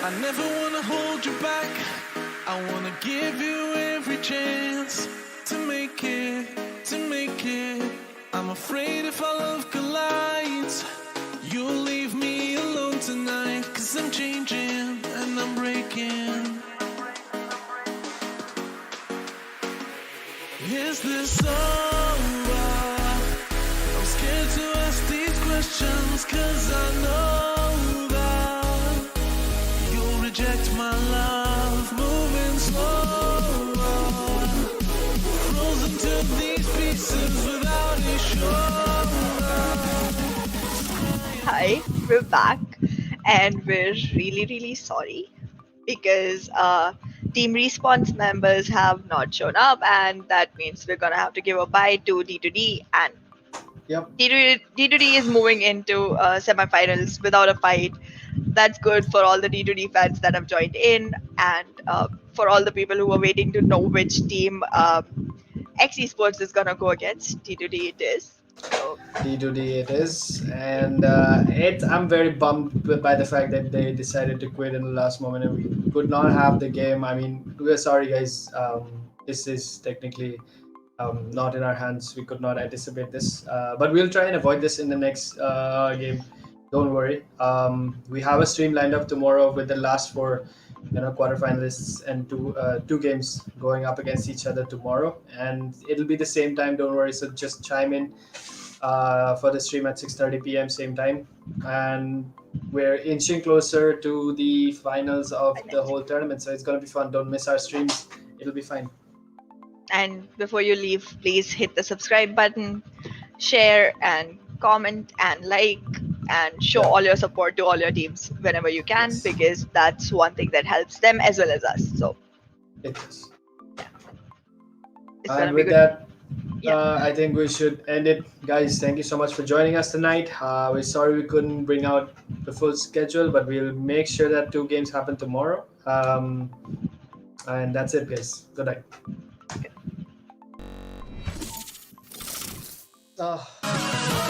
I never wanna hold you back. I wanna give you every chance to make it, to make it. I'm afraid if our love collides, you'll leave me alone tonight. 'Cause I'm changing and I'm breaking. Is this over? I'm scared to ask these questions 'cause I know that you'll reject my love. Moving slower, frozen to these pieces without a shoulder. Hi, we're back, and we're really sorry because Team Response members have not shown up, and that means we're gonna have to give a bye to D2D, and Yep. D2D is moving into semifinals without a fight. That's good for all the D2D fans that have joined in, and for all the people who are waiting to know which team X eSports is gonna go against. D2D it is. So D2D it is, and I'm very bummed by the fact that they decided to quit in the last moment and we could not have the game. I mean, we're sorry, guys. This is technically not in our hands. We could not anticipate this, but we'll try and avoid this in the next game. Don't worry. We have a stream lined up tomorrow with the last four, quarterfinalists and two games going up against each other tomorrow, and it'll be the same time. Don't worry. So just chime in for the stream at 6:30 p.m. same time, and we're inching closer to the finals of the whole tournament. So it's gonna be fun. Don't miss our streams. It'll be fine. And before you leave, please hit the subscribe button, share and comment and like, and show Yeah. all your support to all your teams whenever you can, Yes. because that's one thing that helps them as well as us. So It is. it's gonna And be with good. that, Yeah. I think we should end it, guys. Thank you so much for joining us tonight. We're sorry we couldn't bring out the full schedule, but we'll make sure that 2 games happen tomorrow. And that's it, guys. Good night. Ah.